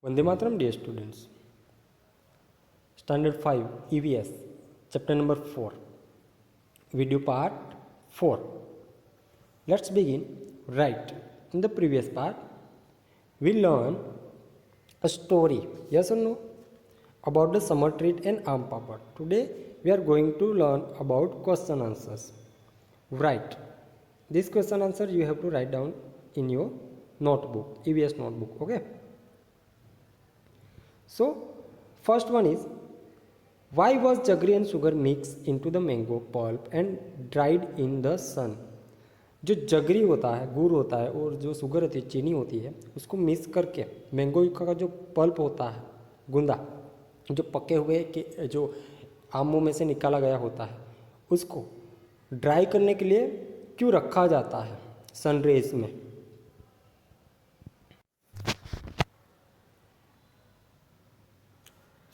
Vande Mataram, dear students. Standard 5 EVS, chapter number 4, video part 4. Let's begin. Right. In the previous part, we learned a story, yes or no, about the summer treat and aam papad. Today, we are going to learn about question answers. Right. This question answer you have to write down in your notebook, EVS notebook, okay? So, first one is, why was jaggery and sugar mixed into the mango pulp and dried in the sun? जो जगरी होता है, गुड़ होता है, और जो sugar होती है, चीनी होती है, उसको मिक्स करके मैंगो का जो पल्प होता है, गुंदा, जो पके हुए के जो आमों में से निकाला गया होता है, उसको ड्राई करने के लिए क्यों रखा जाता है सनरेज में?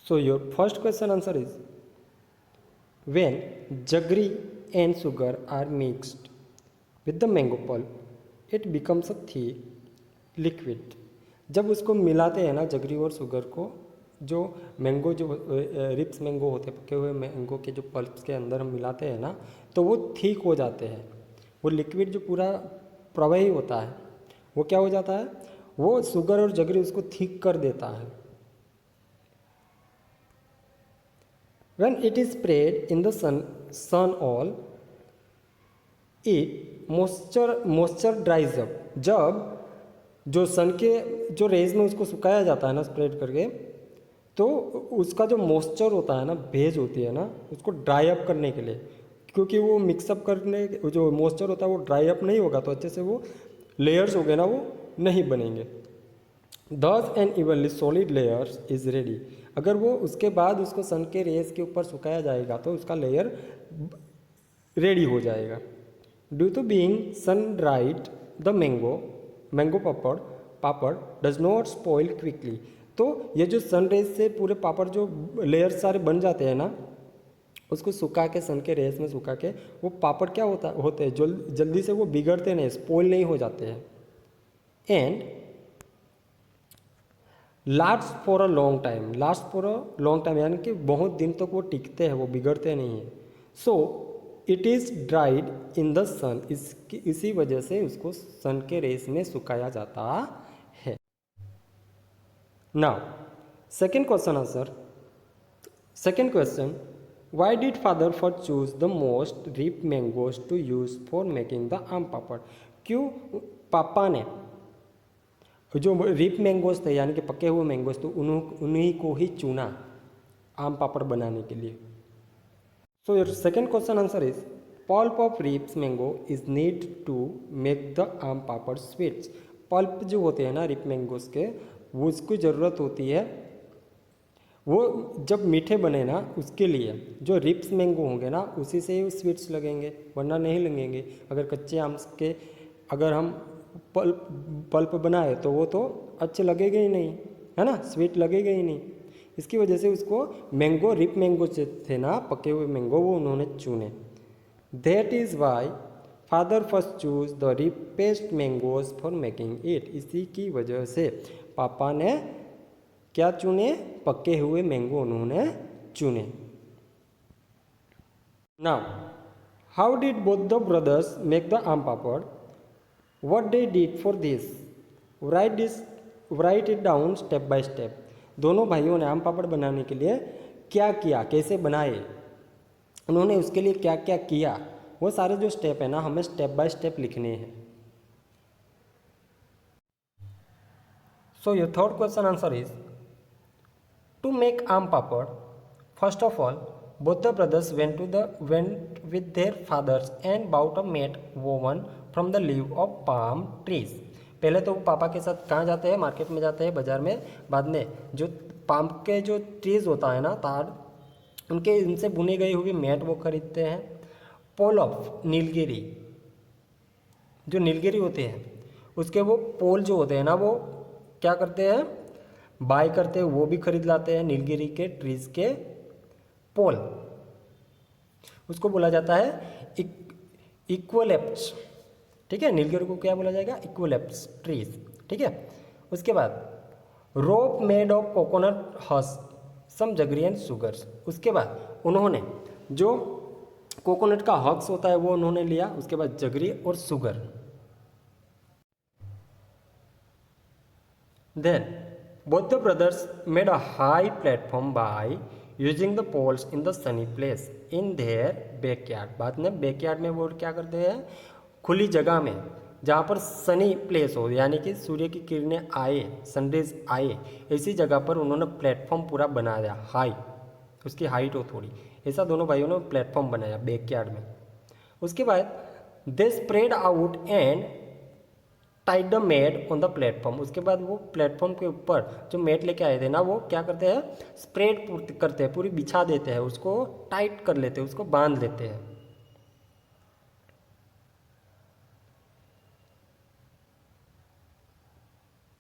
So your first question answer is, when jaggery and sugar are mixed with the mango pulp, it becomes a thick liquid. जब उसको मिलाते हैं ना जगरी और शुगर को, जो मैंगो जो रिप्स मैंगो होते हैं, पके हुए मैंगो के जो पल्प्स के अंदर हम मिलाते हैं ना, तो वो थिक हो जाते हैं. वो लिक्विड जो पूरा प्रवाही होता है वो क्या हो जाता है, वो शुगर और जगरी उसको थिक कर देता है. When it is spread in the sun all, it moisture dries up. जब जो सन के जो रेज में उसको सुखाया जाता है ना स्प्रेड करके, तो उसका जो मॉइस्चर होता है ना, भेज होती है ना, उसको ड्राई अप करने के लिए, क्योंकि वो मिक्सअप करने जो मॉइस्चर होता है वो ड्राई अप नहीं होगा तो अच्छे से वो लेयर्स हो गए ना, वो नहीं बनेंगे. Thus an evenly solid layer is ready. अगर वो उसके बाद उसको सन के रेस के ऊपर सुखाया जाएगा तो उसका लेयर रेडी हो जाएगा. Due to being sun dried the mango papad does not spoil quickly. तो ये जो सन रेस से पूरे पापड़ जो लेयर सारे बन जाते हैं ना, उसको सुखा के सन के रेस में सुखा के वो पापड़ क्या होते हैं, जल्दी से वो बिगड़ते नहीं, स्पॉइल नहीं हो जाते हैं. And last for a long time यानी कि बहुत दिन तक वो टिकते हैं, वो बिगड़ते नहीं हैं. So it is dried in the sun. इसी वजह से उसको सन के रेस में सुखाया जाता है. Now second question answer. Second question, why did father for choose the most ripe mangoes to use for making the aam papad? क्यों पापा ने जो रिप मैंगोज थे यानी कि पके हुए मैंगोज, तो उन्हीं को ही चुना आम पापड़ बनाने के लिए. So your second question answer is, pulp of ripes mango is need to make the aam papad sweets. Pulp जो होते हैं ना रिप मैंगोज के, वो उसकी ज़रूरत होती है, वो जब मीठे बने ना उसके लिए जो रिप्स मैंगो होंगे ना, उसी से ही स्वीट्स लगेंगे, वरना नहीं लगेंगे. अगर कच्चे आम के अगर हम पल्प बनाए तो वो तो अच्छे लगेगा ही नहीं, है ना, स्वीट लगेगा ही नहीं. इसकी वजह से उसको रिप मैंगो थे ना, पके हुए मैंगो, वो उन्होंने चुने. That is why father first choose the ripest mangoes for making it. इसी की वजह से पापा ने क्या चुने, पके हुए मैंगो उन्होंने चुने. Now how did both the brothers make the aam papad? What they did for this? Write it down step by step. दोनों भाइयों ने आम पापड़ बनाने के लिए क्या किया, कैसे बनाए, उन्होंने उसके लिए क्या क्या किया, वो सारे जो स्टेप है ना, हमें स्टेप बाय स्टेप लिखने हैं. So your third question answer is, to make aam papad, first of all both the brothers went with their fathers and bought a mat woven from the leaf of palm trees. पहले तो पापा के साथ कहाँ जाते हैं, मार्केट में जाते हैं, बाजार में. बाद में जो पाम के जो ट्रीज होता है ना, तार, उनके इनसे बुने गई हुई मैट वो खरीदते हैं. पोल ऑफ नीलगिरी, जो नीलगिरी होते हैं उसके वो पोल जो होते हैं ना, वो क्या करते हैं, बाय करते हैं, वो भी खरीद लाते हैं. नीलगिरी के ट्रीज के पोल, उसको बोला जाता है इक्वलेप्स. ठीक है, नीलगिरी को क्या बोला जाएगा, इक्वलेप्स ट्रीज. ठीक है. उसके बाद rope made of coconut husk, some jaggery and sugars. उसके बाद उन्होंने जो कोकोनट का हक्स होता है वो उन्होंने लिया, उसके बाद जगरी और sugar. Then both the brothers made a high platform by using the poles in the sunny place in their backyard। बाद में बैकयार्ड में वो क्या करते हैं, खुली जगह में जहाँ पर सनी प्लेस हो, यानी कि सूर्य की किरणें आए, सनरेज आए, ऐसी जगह पर उन्होंने प्लेटफॉर्म पूरा बनाया, हाई, उसकी हाइट हो थोड़ी, ऐसा दोनों भाइयों ने प्लेटफॉर्म बनाया बैकयार्ड में। उसके बाद they spread out and tied the mat on the platform. उसके बाद वो प्लेटफॉर्म के ऊपर जो मैट लेके आए थे ना, वो क्या करते हैं, स्प्रेड करते हैं, पूरी बिछा देते हैं, उसको टाइट कर लेते हैं, उसको बांध लेते हैं।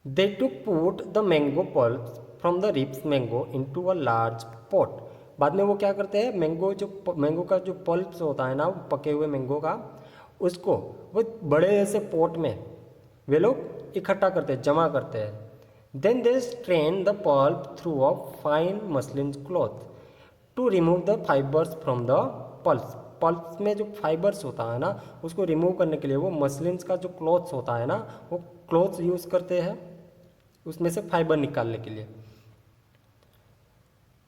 They to put the mango pulp from the ripes mango into a large pot. बाद में वो क्या करते हैं, मैंगो का जो पल्प होता है ना, पके हुए मैंगो का, उसको वो बड़े से पॉट में वे लोग इकट्ठा करते हैं, जमा करते हैं। Then they strain the pulp through a fine muslin cloth to remove the fibres from the pulp. Pulp में जो फाइबर्स होता है ना, उसको रिमूव करने के लिए वो मसलिन्स का जो क्लॉथ्स होता है ना, वो क्लॉथ्स यूज़ करते हैं उसमें से फाइबर निकालने के लिए।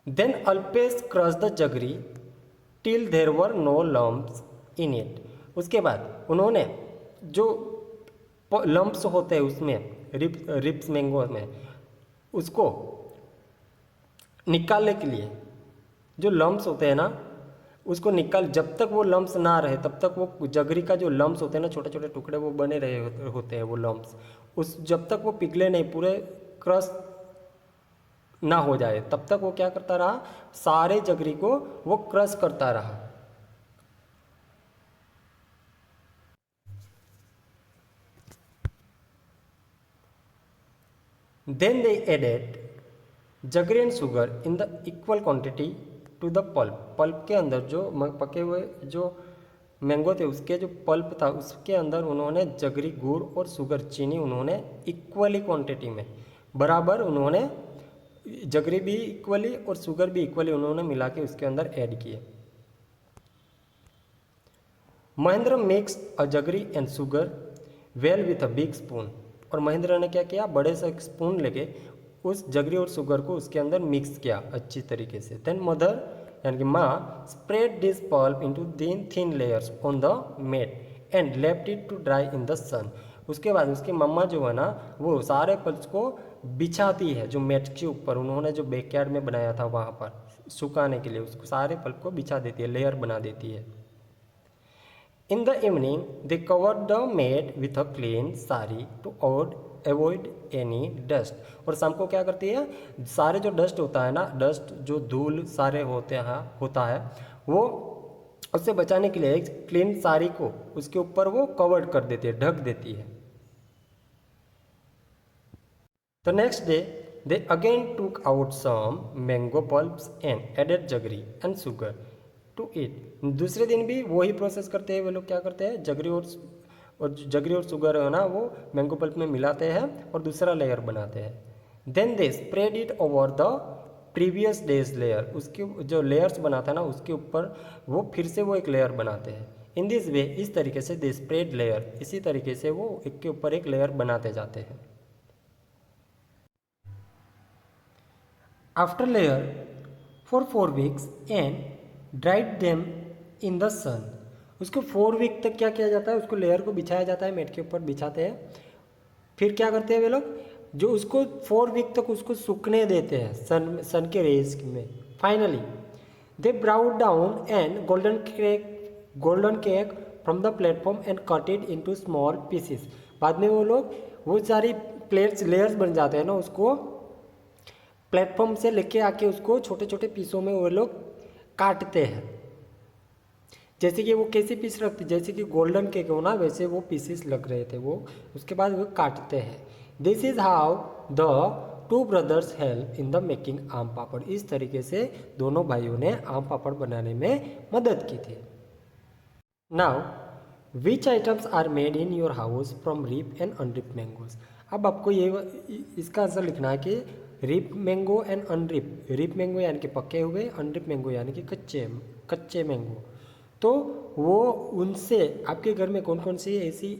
Then Alpesh crush the jaggery till there were no lumps in it. उसके बाद उन्होंने जो लम्प्स होते हैं उसमें, रिप्स मैंगो में, उसको निकालने के लिए जो लम्प्स होते हैं ना, उसको निकाल, जब तक वो लम्प्स ना रहे तब तक वो जगरी का जो लम्प्स होते हैं ना, छोटे छोटे टुकड़े, वो बने रहे होते हैं वो लम्प्स, उस जब तक वो पिघले नहीं, पूरे क्रश ना हो जाए, तब तक वो क्या करता रहा, सारे जगरी को वो क्रश करता रहा। Then they added jaggery and sugar in the equal quantity to the pulp. Pulp के अंदर जो पके हुए जो मैंगो थे, उसके जो पल्प था उसके अंदर उन्होंने जगरी, गुड़ और शुगर, चीनी, उन्होंने इक्वली क्वांटिटी में बराबर, उन्होंने जगरी भी इक्वली और शुगर भी इक्वली उन्होंने मिला के उसके अंदर ऐड किए। Mahendra mix a jaggery and sugar well with a big spoon. और महेंद्र ने क्या किया, बड़े से एक स्पून लेके उस जगरी और शुगर को उसके अंदर मिक्स किया अच्छी तरीके से। देन मदर यानी कि माँ spread this pulp into thin layers on the mat and left it to dry in the sun. उसके बाद उसकी मम्मा जो है ना, वो सारे पल्प्स को बिछाती है जो मेट के ऊपर उन्होंने जो बैकयार्ड में बनाया था वहाँ पर सुखाने के लिए, उसको सारे पल्प को बिछा देती है, लेयर बना देती है। In the evening, they covered the mat with a clean sari to avoid any dust। और शाम को क्या करती है, सारे जो डस्ट होता है ना, डस्ट जो धूल सारे होता है, वो उससे बचाने के लिए एक क्लीन साड़ी को उसके ऊपर वो कवर्ड कर देती है, ढक देती है। The next day, they again took out some mango pulps and added jaggery and sugar to it। दूसरे दिन भी वही प्रोसेस करते हैं, वे लोग क्या करते हैं, जगरी और शुगर है ना, वो मैंगो पल्प में मिलाते हैं और दूसरा लेयर बनाते हैं। Then they spread it over the previous day's layer. उसके जो लेयर्स बनाता है ना, उसके ऊपर वो फिर से वो एक लेयर बनाते हैं। इन दिस वे, इस तरीके से दे स्प्रेड लेयर, इसी तरीके से वो एक के ऊपर एक लेयर बनाते जाते हैं। After layer for 4 weeks and dried them in the sun. उसको 4 week तक क्या किया जाता है, उसको लेयर को बिछाया जाता है, मेट के ऊपर बिछाते हैं। फिर क्या करते हैं वे लोग, जो उसको 4 week तक उसको सूखने देते हैं सन के रेज में। Finally they brought down and golden cake from the platform and cut it into small pieces. बाद में वो लोग वो सारी प्लेट्स लेयर्स बन जाते हैं ना, उसको प्लेटफॉर्म से लेके आके उसको छोटे छोटे पीसों में वो लोग काटते हैं। जैसे कि वो कैसे पीस रखते, जैसे कि गोल्डन केक हो ना, वैसे वो पीसेस लग रहे थे वो, उसके बाद वो काटते हैं। This is how the 2 brothers help in the making आम पापड़। इस तरीके से दोनों भाइयों ने आम पापड़ बनाने में मदद की थी। Now which items are made in your house from ripe and unripe mangoes. अब आपको ये इसका आंसर लिखना है कि ripe mango and unripe, ripe mango यानी कि पके हुए, अनरिप मैंगो यानी कि कच्चे कच्चे मैंगो। तो वो उनसे आपके घर में कौन कौन सी ऐसी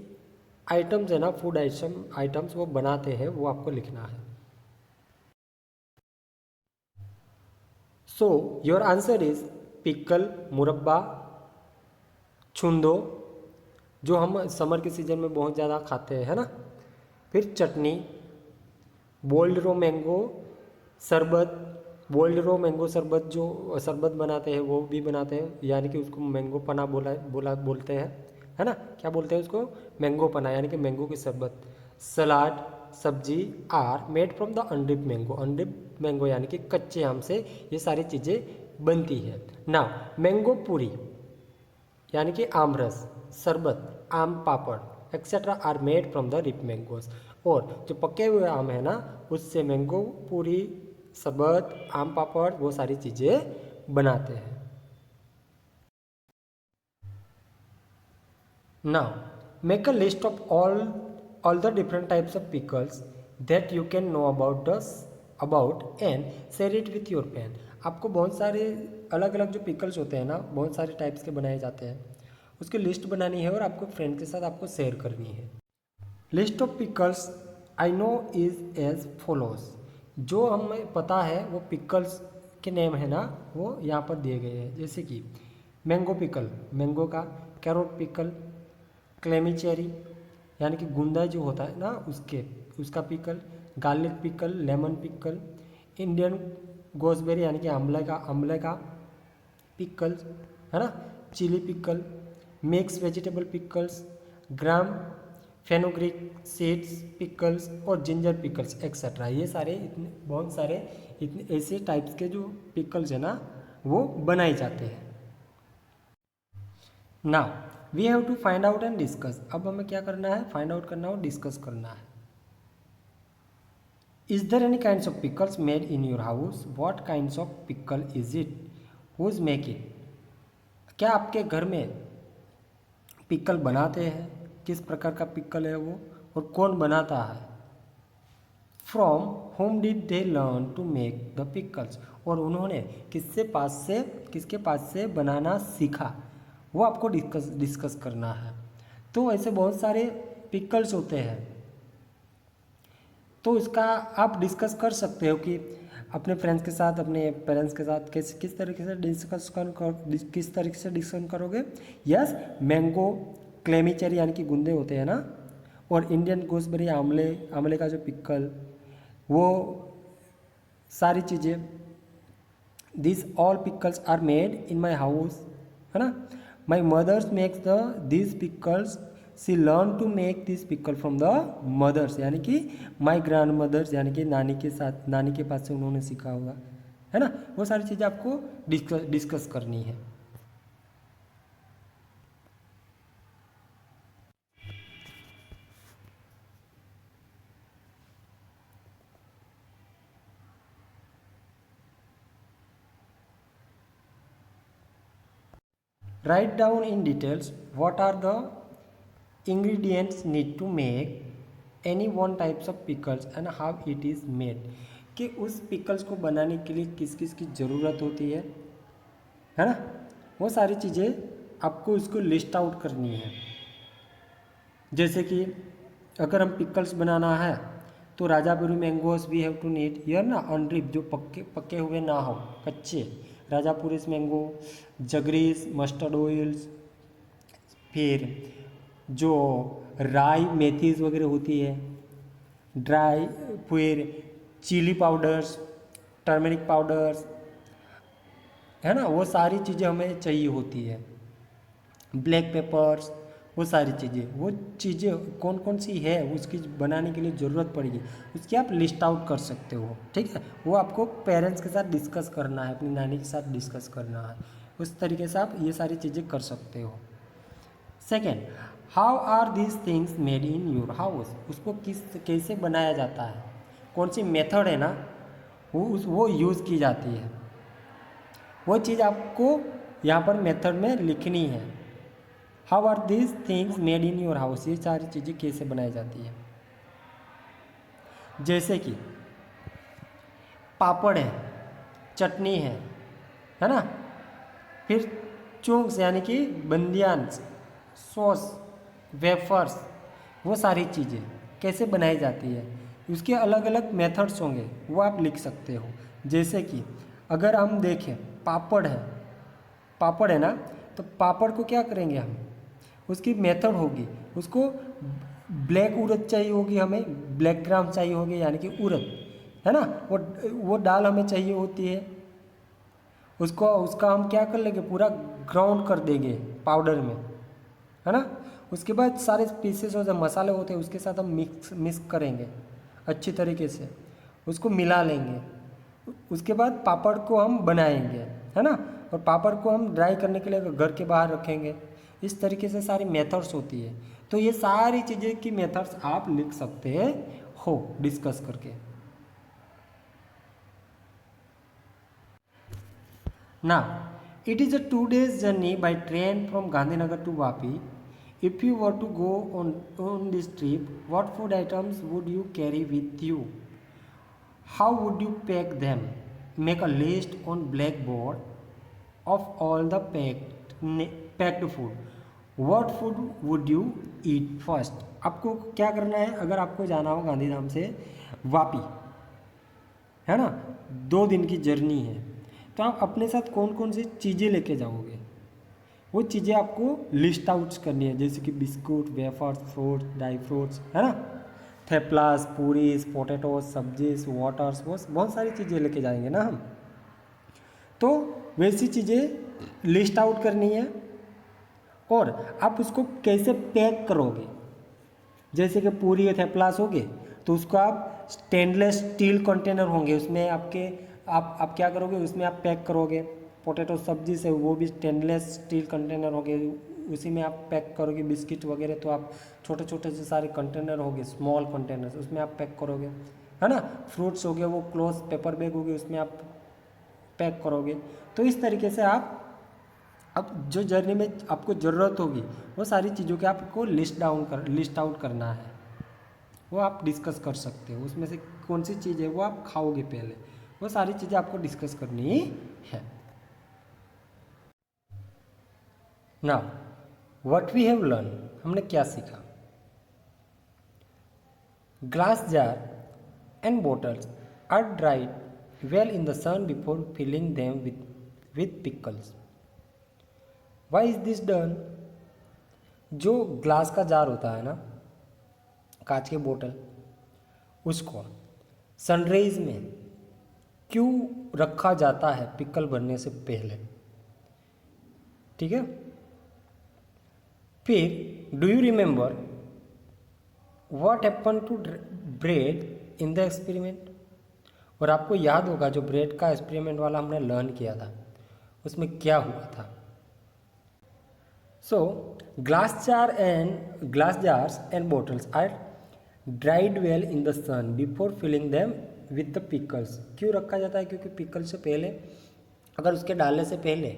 आइटम्स है ना, फूड आइटम्स वो बनाते हैं, वो आपको लिखना है। So your answer is pickle, मुरब्बा, छुंदो जो हम समर के सीजन में बहुत ज़्यादा खाते हैं, है ना। फिर चटनी, बोल्ड रो मैंगो शरबत, बोल्ड रो मैंगो शरबत जो शरबत बनाते हैं वो भी बनाते हैं, यानी कि उसको मैंगो पना बोलते हैं, है ना। क्या बोलते हैं उसको? मैंगो पना, यानी कि मैंगो की शरबत। Salad, sabzi are made from the unripe mango, unripe mango यानी कि कच्चे आम से ये सारी चीज़ें बनती है ना। मैंगो पूरी यानी कि आम ras, sharbat, aam papad etcetera are made from the ripe mangoes. और जो पके हुए आम है ना, उससे मैंगो पूरी, शरबत, आम पापड़ वो सारी चीज़ें बनाते हैं। Now make a list of all the different types of pickles that you can know about and share it with your pen. आपको बहुत सारे अलग अलग जो पिकल्स होते हैं ना, बहुत सारे टाइप्स के बनाए जाते हैं, उसकी लिस्ट बनानी है और आपको फ्रेंड के साथ आपको शेयर करनी है। List of pickles I know is as follows. जो हमें पता है वो पिकल्स के नेम है ना, वो यहाँ पर दिए गए हैं। जैसे कि मैंगो पिकल, मैंगो का, कैरोट पिकल, क्लेमी चेरी यानी कि गुंदा जो होता है ना उसका pickle, garlic pickle, lemon pickle, Indian gooseberry यानी कि आंवले का पिकल्स, है ना, chilli pickle, mix vegetable pickles, gram fenugreek seeds pickles और जिंजर पिकल्स एक्सेट्रा। ये सारे इतने बहुत सारे इतने ऐसे टाइप्स के जो पिकल्स है ना वो बनाए जाते हैं। Now we have to find out and discuss. अब हमें क्या करना है? फाइंड आउट करना और डिस्कस करना है। Is there any kinds of pickles made in your house? What kinds of pickle is it? Whose make it? क्या आपके घर में पिकल बनाते हैं? किस प्रकार का पिकल है वो, और कौन बनाता है? From home did they learn to make the pickles? और उन्होंने किसके पास से बनाना सीखा, वो आपको डिस्कस करना है। तो ऐसे बहुत सारे पिकल्स होते हैं, तो इसका आप डिस्कस कर सकते हो कि अपने फ्रेंड्स के साथ, अपने पेरेंट्स के साथ किस तरीके से डिस्कशन करोगे। यस, मैंगो, क्लेमी चेरी यानी कि गुंदे होते हैं ना, और इंडियन गोसबेरी, आंवले का जो पिकल, वो सारी चीज़ें, this all pickles are made in my house, है ना। My mothers makes this pickles, she learn to make this pickle from the mothers यानी कि माई ग्रैंड मदर्स यानी कि नानी के पास से उन्होंने सीखा होगा, है ना। वो सारी चीज़ें आपको डिस्कस करनी है। Write down in details what are the ingredients need to make any one types of pickles and how it is made। कि उस पिकल्स को बनाने के लिए किस किस की ज़रूरत होती है ना। वो सारी चीज़ें आपको उसको लिस्ट आउट करनी है। जैसे कि अगर हम पिकल्स बनाना है तो Rajapuri mangoes we have to need here ना, अनरिप जो पके हुए ना हो, कच्चे Rajapuri mango, jaggeries, mustard oils, फिर जो राई मेथीज वगैरह होती है, ड्राई, फिर चिली पाउडर्स, टर्मरिक पाउडर्स, है ना, वो सारी चीज़ें हमें चाहिए होती है। ब्लैक पेपर्स, वो सारी चीज़ें, वो चीज़ें कौन कौन सी है उसकी बनाने के लिए ज़रूरत पड़ेगी, उसकी आप लिस्ट आउट कर सकते हो। ठीक है, वो आपको पेरेंट्स के साथ डिस्कस करना है, अपनी नानी के साथ डिस्कस करना है, उस तरीके से आप ये सारी चीज़ें कर सकते हो। Second, how are these things made in your house? उसको कैसे बनाया जाता है, कौन सी मेथड है ना वो यूज़ की जाती है, वो चीज़ आपको यहाँ पर मेथड में लिखनी है। How are these things made in your house, ये सारी चीज़ें कैसे बनाई जाती है। जैसे कि पापड़ है, चटनी है ना, फिर चोंक्स यानी कि बंदियान, सॉस, वेफर्स, वो सारी चीज़ें कैसे बनाई जाती है, उसके अलग अलग मेथड्स होंगे, वो आप लिख सकते हो। जैसे कि अगर हम देखें पापड़ है ना, तो पापड़ को क्या करेंगे हम, उसकी मेथड होगी, उसको ब्लैक उड़द चाहिए होगी, हमें ब्लैक ग्राम चाहिए होगी यानी कि उड़द, है ना, वो दाल हमें चाहिए होती है। उसका हम क्या कर लेंगे, पूरा ग्राउंड कर देंगे पाउडर में, है ना। उसके बाद सारे पीसेस और जो मसाले होते हैं उसके साथ हम मिक्स करेंगे अच्छी तरीके से, उसको मिला लेंगे। उसके बाद पापड़ को हम बनाएंगे, है ना, और पापड़ को हम ड्राई करने के लिए घर के बाहर रखेंगे। इस तरीके से सारी मेथड्स होती है। तो ये सारी चीज़ें की मेथड्स आप लिख सकते हो डिस्कस करके। Now, it is a 2 days journey by train from Gandhinagar to Vapi. If you were to go on this trip, what food items would you carry with you? How would you pack them? Make a list on blackboard of all the packed food. What food would you eat first? आपको क्या करना है, अगर आपको जाना हो गांधीधाम से वापी, है ना, 2 दिन की जर्नी है, तो आप अपने साथ कौन कौन सी चीज़ें लेके जाओगे, वो चीज़ें आपको लिस्ट आउट करनी है। जैसे कि biscuit, wafers, fruits, dry fruits, है ना, थेपलास, पूरीज, पोटैटोज, सब्जीज, वाटर्स, वो बहुत सारी चीज़ें लेके जाएंगे ना हम। तो वैसी चीज़ें लिस्ट आउट करनी है और आप उसको कैसे पैक करोगे। जैसे कि पूरी थेपलास हो गए तो उसको आप स्टेनलेस स्टील कंटेनर होंगे, उसमें आप क्या करोगे, उसमें आप पैक करोगे। पोटैटो सब्जी से वो भी स्टेनलेस स्टील कंटेनर होंगे, उसी में आप पैक करोगे। बिस्किट वगैरह तो आप छोटे छोटे से सारे कंटेनर होंगे, स्मॉल कंटेनर्स, उसमें आप पैक करोगे, है ना। फ्रूट्स हो गए वो क्लोज पेपर बैग हो गए, उसमें आप पैक करोगे। तो इस तरीके से आप अब जो जर्नी में आपको ज़रूरत होगी वो सारी चीज़ों के आपको लिस्ट आउट करना है, वो आप डिस्कस कर सकते हो। उसमें से कौन सी चीज़ है वो आप खाओगे पहले, वो सारी चीज़ें आपको डिस्कस करनी है। Now what we have learn, हमने क्या सीखा। Glass jar and bottles are dried well in the sun before filling them with pickles. Why is this done. जो ग्लास का जार होता है ना, कांच के बोतल, उसको सनराइज में क्यों रखा जाता है पिकल भरने से पहले, ठीक है। फिर do you remember what happen to bread in the experiment. और आपको याद होगा जो ब्रेड का एक्सपेरिमेंट वाला हमने लर्न किया था, उसमें क्या हुआ था। So glass jars and bottles are dried well in the sun before filling them with the pickles। क्यों रखा जाता है, क्योंकि पिकल से पहले, अगर उसके डालने से पहले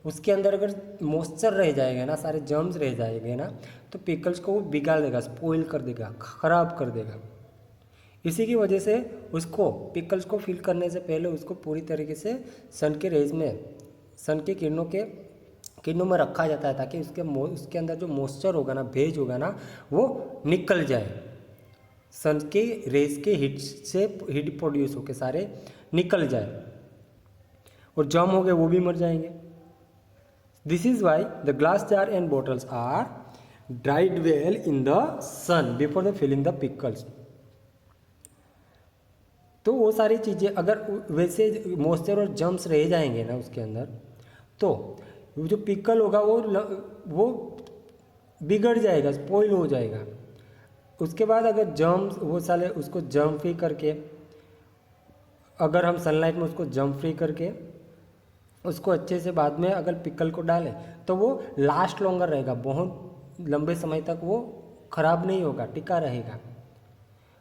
उसके अंदर अगर मॉइस्चर रह जाएगा ना, सारे जर्म्स रह जाएंगे ना, तो पिकल्स को वो बिगाड़ देगा, स्पॉइल कर देगा, ख़राब कर देगा। इसी की वजह से उसको पिकल्स को फिल करने से पहले उसको पूरी तरीके से सन के रेज में, सन की किरणों में रखा जाता है, ताकि उसके अंदर जो मॉइस्चर होगा ना, भेज होगा ना, वो निकल जाए। सन के रेज के हीट प्रोड्यूस होकर सारे निकल जाए, और जर्म हो गए वो भी मर जाएंगे। This is why the glass jar and bottles are dried well in the sun before the filling the pickles. तो वो सारी चीज़ें अगर वैसे मॉइस्चर और जर्म्स रह जाएंगे ना उसके अंदर, तो जो पिकल होगा वो बिगड़ जाएगा, स्पॉइल हो जाएगा। उसके बाद अगर जर्म्स वो साले उसको जर्म फ्री करके, अगर हम सनलाइट में उसको जर्म फ्री करके उसको अच्छे से बाद में अगर पिकल को डालें तो वो लास्ट लॉन्गर रहेगा, बहुत लंबे समय तक वो ख़राब नहीं होगा, टिका रहेगा।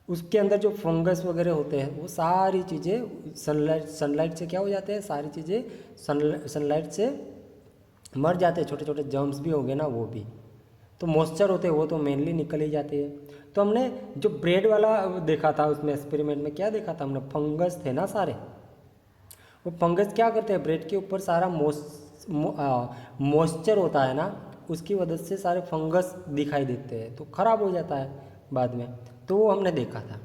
उसके अंदर जो फंगस वगैरह होते हैं वो सारी चीज़ें सनलाइट से क्या हो जाते हैं, सारी चीज़ें सनलाइट से मर जाते हैं, छोटे छोटे जर्म्स भी होंगे ना वो भी, तो मॉइस्चर होते हैं वो तो मेनली निकल ही जाती है। तो हमने जो ब्रेड वाला देखा था उसमें एक्सपेरिमेंट में क्या देखा था हमने, फंगस थे ना सारे। वो फंगस क्या करते हैं, ब्रेड के ऊपर सारा मॉइस्चर होता है ना, उसकी वजह से सारे फंगस दिखाई देते हैं तो ख़राब हो जाता है बाद में। तो वो हमने देखा था।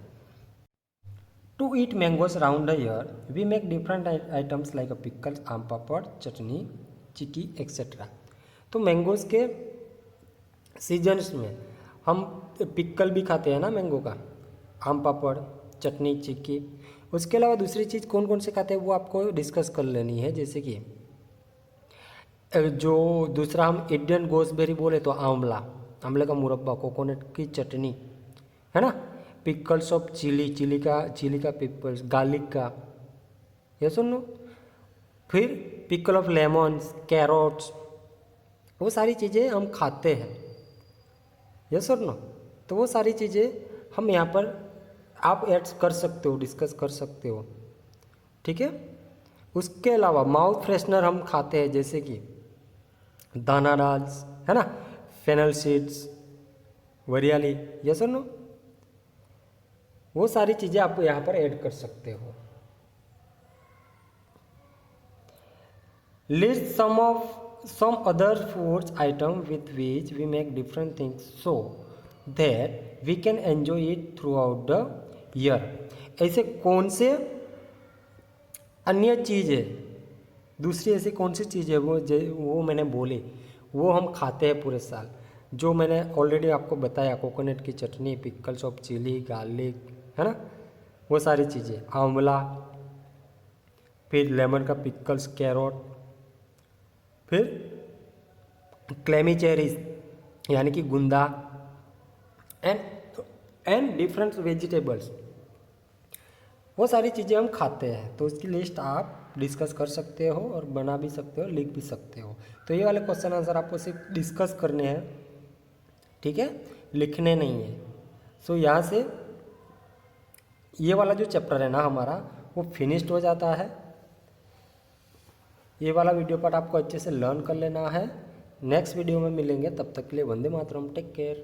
To eat mangoes round the year we make different items like a pickle, aam papad, chutney, chikki etcetera. तो मैंगोज के सीजन्स में हम पिकल भी खाते हैं ना मैंगो का, आम पापड़, चटनी, चिक्की। उसके अलावा दूसरी चीज़ कौन कौन से खाते हैं वो आपको डिस्कस कर लेनी है। जैसे कि जो दूसरा हम इंडियन गोसबेरी बोले तो आंवला, आंवले का मुरब्बा, कोकोनट की चटनी, है ना, पिकल्स ऑफ चिली का पिकल्स, गार्लिक का, ये सुन लो। फिर पिकल ऑफ लेमन्स, कैरोट्स, वो सारी चीज़ें हम खाते हैं, ये सुन लो। तो वो सारी चीज़ें हम यहाँ पर आप ऐड कर सकते हो, डिस्कस कर सकते हो, ठीक है। उसके अलावा माउथ फ्रेशनर हम खाते हैं, जैसे कि दानादार्स, है ना, फेनल सीड्स, वरियाली, ये सुनो। वो सारी चीज़ें आप यहाँ पर ऐड कर सकते हो। List some other foods item with which we make different things so that we can enjoy it throughout the year। ऐसे कौन से अन्य चीज़ है, दूसरी ऐसी कौन सी चीज़ है वो मैंने बोली वो हम खाते हैं पूरे साल, जो मैंने ऑलरेडी आपको बताया, कोकोनट की चटनी, पिकल्स ऑफ चिली, गार्लिक, है ना, वो सारी चीज़ें, आंवला, फिर लेमन का पिकल्स, कैरोट, फिर क्लेमी चेरीज यानी कि गुंदा, एंड डिफरेंट वेजिटेबल्स, वो सारी चीज़ें हम खाते हैं। तो उसकी लिस्ट आप डिस्कस कर सकते हो और बना भी सकते हो, लिख भी सकते हो। तो ये वाले क्वेश्चन आंसर आपको सिर्फ डिस्कस करने हैं, ठीक है, लिखने नहीं है। सो यहाँ से ये वाला जो चैप्टर है ना हमारा वो फिनिश्ड हो जाता है। ये वाला वीडियो पार्ट आपको अच्छे से लर्न कर लेना है। नेक्स्ट वीडियो में मिलेंगे, तब तक के लिए वंदे मातरम, टेक केयर।